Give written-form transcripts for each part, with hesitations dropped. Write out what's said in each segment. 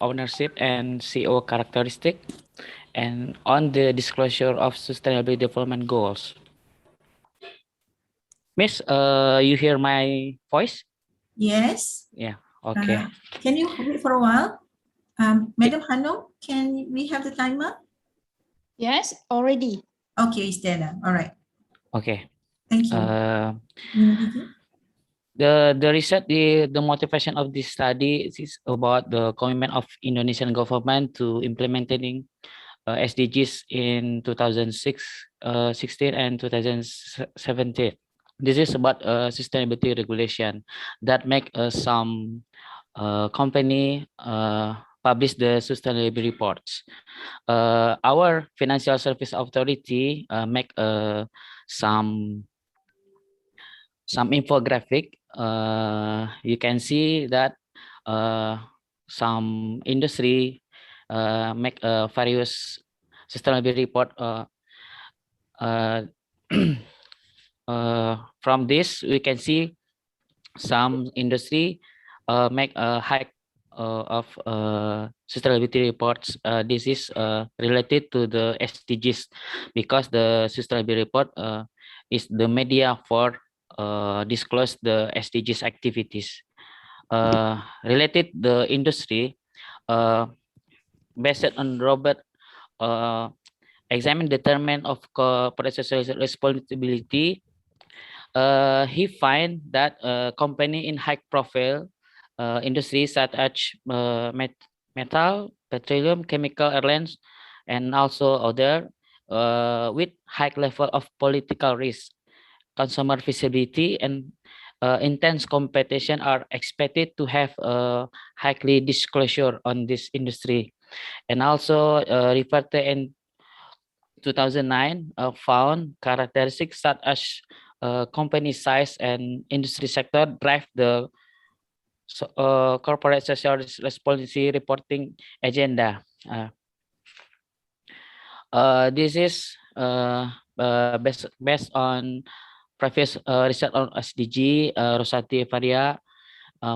ownership and CEO characteristic, and on the disclosure of sustainable development goals. Miss, you hear my voice? Yes. Yeah, okay. Can you wait for a while? Madam Hanum, can we have the timer? Yes, already. Okay, Stella. All right. Okay. Thank you. The research, the motivation of this study is about the commitment of Indonesian government to implementing SDGs in 2016 and 2017. This is about sustainability regulation that make some company publish the sustainability reports. Our Financial Service Authority make some infographic. You can see that some industry make various sustainability report. From this, we can see some industry make a hike of sustainability reports. This is related to the SDGs because the sustainability report is the media for disclose the SDGs activities. Related the industry, based on Robert examine determinant of corporate social responsibility. He find that company in high profile industries such as metal, petroleum, chemical, airlines, and also other with high level of political risk, consumer visibility, and intense competition are expected to have a highly disclosure on this industry. And also referred to in 2009 found characteristics such as company size and industry sector drive the corporate social responsibility reporting agenda. This is based on previous research on SDG. Rosati Faria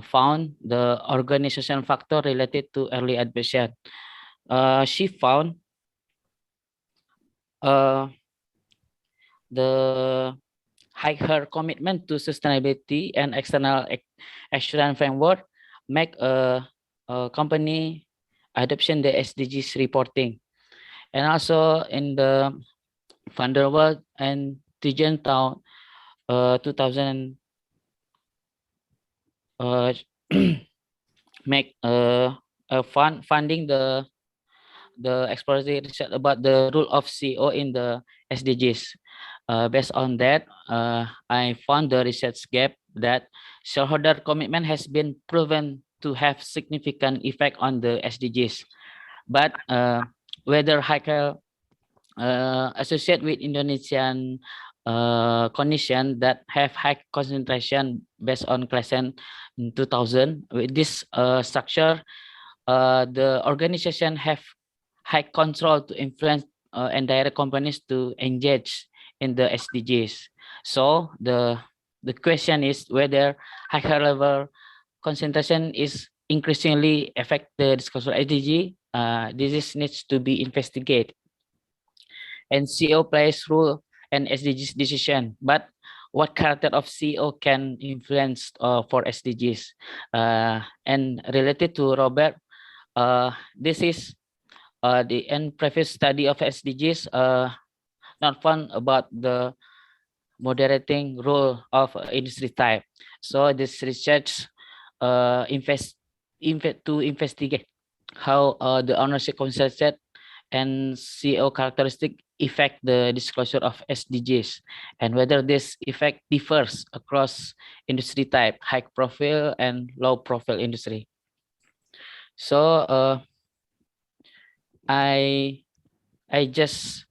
found the organizational factor related to early admission. She found the higher commitment to sustainability and external assurance framework make a company adoption the SDGs reporting. And also in the Van der Waals and Tijentown 2000 make funding the exploratory research about the role of CEO in the SDGs. Based on that, I found the research gap that shareholder commitment has been proven to have significant effect on the SDGs. But whether higher associated with Indonesian condition that have high concentration based on Klassen in 2000, with this structure, the organization have high control to influence and direct companies to engage in the SDGs. So the question is whether higher level concentration is increasingly affect the disclosure SDG. This needs to be investigated. And CEO plays role and SDGs decision, but what character of CEO can influence for SDGs? And related to Robert, this is the end previous study of SDGs not found about the moderating role of industry type. So this research to investigate how the ownership concept and CEO characteristic affect the disclosure of SDGs, and whether this effect differs across industry type, high profile and low profile industry. So I just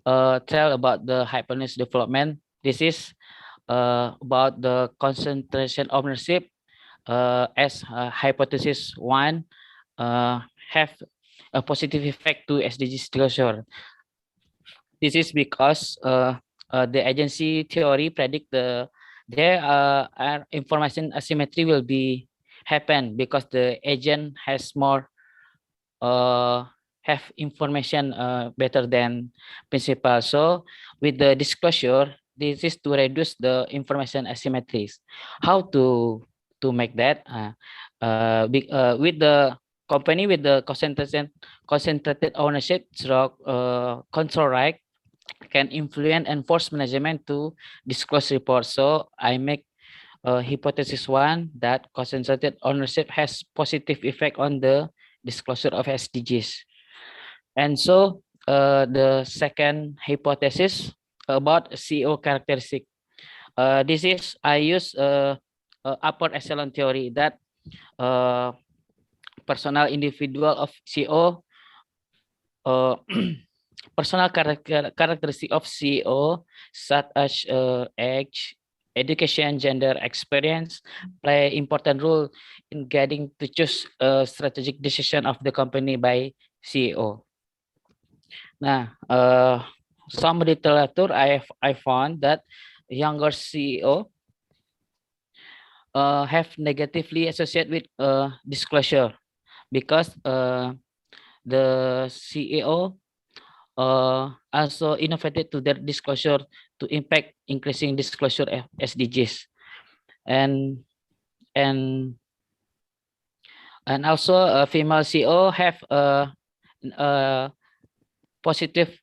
tell about the hypernews development. This is about the concentration ownership as hypothesis one have a positive effect to SDG disclosure. This is because the agency theory predict there are information asymmetry will be happen because the agent has more have information better than principal. So with the disclosure, this is to reduce the information asymmetries. How to make that? With the company with the concentrated ownership stroke control right can influence and force management to disclose reports. So I make hypothesis one that concentrated ownership has positive effect on the disclosure of SDGs. And so the second hypothesis about CEO characteristic. This is I use upper echelon theory that personal individual of CEO personal characteristic of CEO such as age, education, gender, experience play important role in guiding to choose a strategic decision of the company by CEO. Nah, some literature I found that younger CEO have negatively associated with disclosure because the CEO also innovated to their disclosure to impact increasing disclosure of SDGs, and also a female CEO have a positive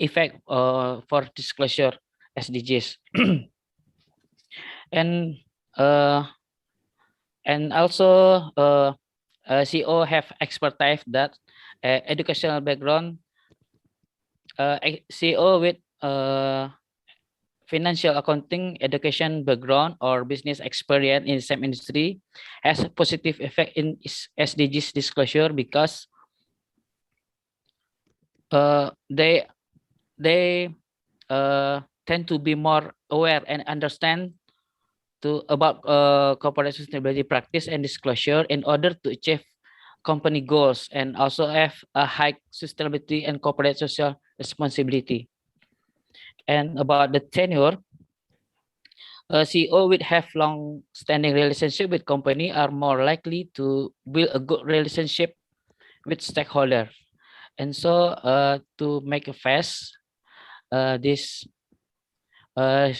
effect for disclosure SDGs, and also CEO have expertise that educational background. CEO with financial accounting education background or business experience in the same industry has a positive effect in SDGs disclosure because they tend to be more aware and understand about corporate sustainability practice and disclosure in order to achieve company goals and also have a high sustainability and corporate social responsibility. And about the tenure, a CEO would have long-standing relationship with company are more likely to build a good relationship with stakeholder. And so to make it fast, this I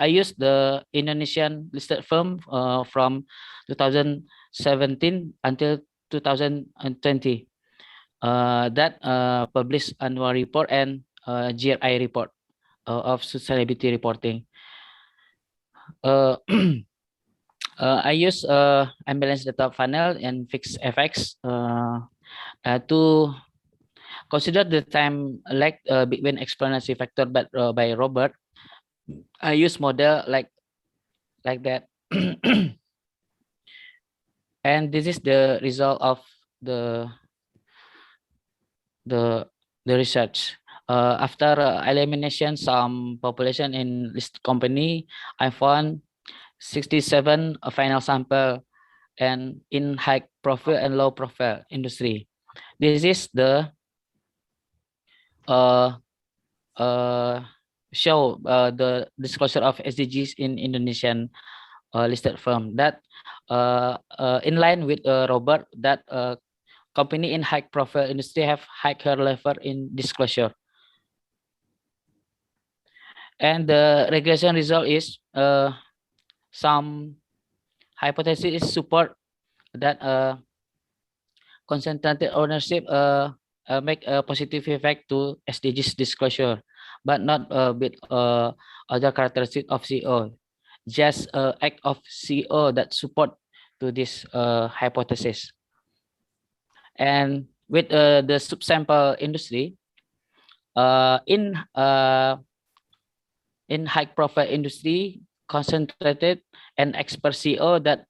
use the Indonesian listed firm from 2017 until 2020 that published annual report and GRI report of sustainability reporting. I use unbalanced data funnel and fixed FX to consider the time lag between explanatory factor by Robert. I use model like that. And this is the result of the research. After elimination some population in listed company, I found 67 final sample and in high profile and low profile industry. This is the show the disclosure of SDGs in Indonesian listed firm that in line with Robert that company in high profile industry have higher level in disclosure. And the regression result is some hypothesis support that concentrated ownership make a positive effect to SDGs disclosure, but not with other characteristic of CEO. Just act of CEO that support to this hypothesis. And with the subsample industry, in high profile industry, concentrated and expert CEO that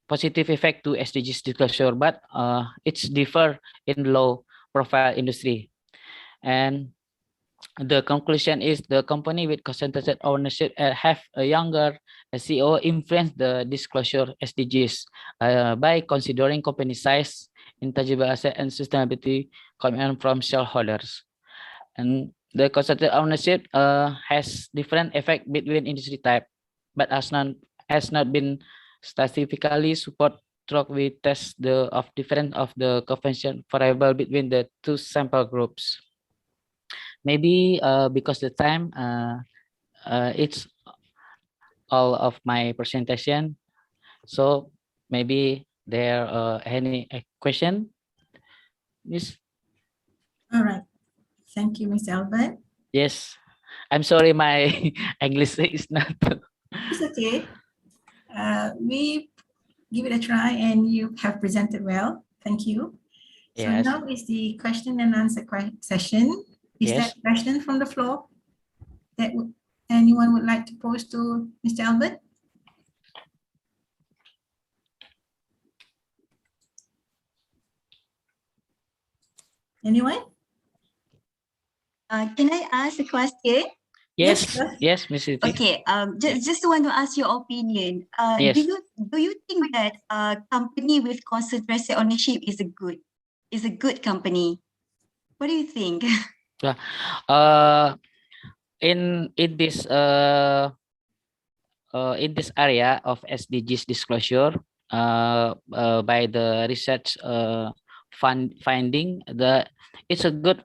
positive effect to SDGs disclosure, but it's differ in low profile industry. And the conclusion is the company with concentrated ownership have a younger CEO influence the disclosure SDGs by considering company size, intangible asset, and sustainability commitment from shareholders. And the concentrated ownership has different effect between industry type, but has not been statistically support stroke we test the of difference of the convention variable between the two sample groups. Maybe because the time it's all of my presentation. So maybe there any question, Miss? All right. Thank you, Mr. Albert. Yes, I'm sorry, my English is not. It's okay. We give it a try and you have presented well. Thank you. So Yes. now is the question and answer session. Is Yes. there a question from the floor that anyone would like to pose to Mr. Albert? Anyone? Can I ask a question? Yes. sure. Yes, Miss Siti. Okay. Just want to ask your opinion. Yes. Do you think that a company with concentrated ownership is a good company? What do you think? In this in this area of SDGs disclosure, by the research finding, it's a good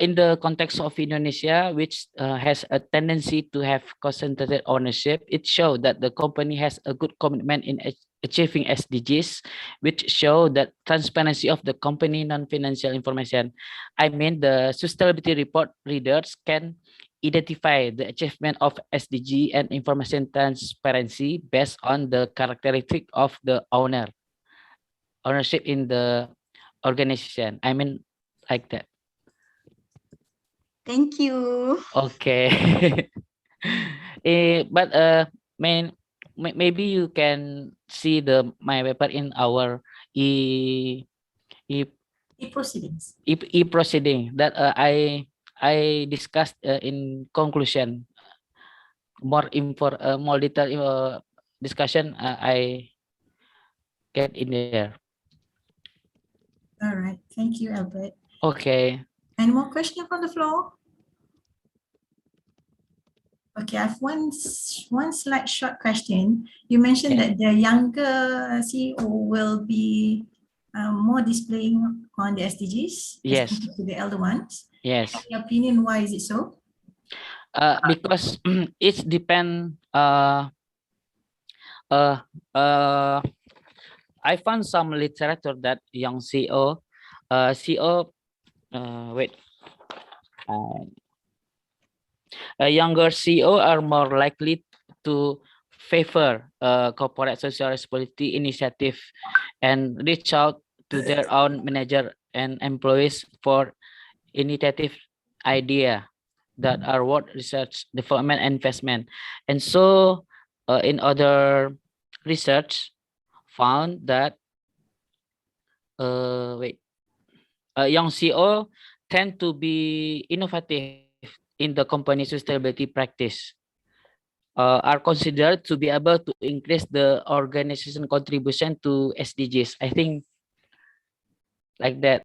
in the context of Indonesia, which has a tendency to have concentrated ownership. It shows that the company has a good commitment in achieving SDGs, which show that transparency of the company non-financial information. I mean, the sustainability report readers can identify the achievement of SDG and information transparency based on the characteristic of the ownership in the organization. I mean, like that. Thank you. Okay. But maybe you can see my paper in our e Proceedings. proceeding that I discussed in conclusion. More more detailed discussion I get in there. All right. Thank you, Albert. Okay. Any more questions from the floor? Okay, I have one slight short question. You mentioned that the younger CEO will be more displaying on the SDGs as Yes. compared to the elder ones. Yes. In your opinion, why is it so? Because it depends. I found some literature that young CEO, wait, a younger CEO are more likely to favor corporate social responsibility initiative and reach out to their own manager and employees for initiative idea that are worth research, development, and investment. And so in other research found that young CEO tend to be innovative in the company sustainability practice, are considered to be able to increase the organization contribution to SDGs. I think like that.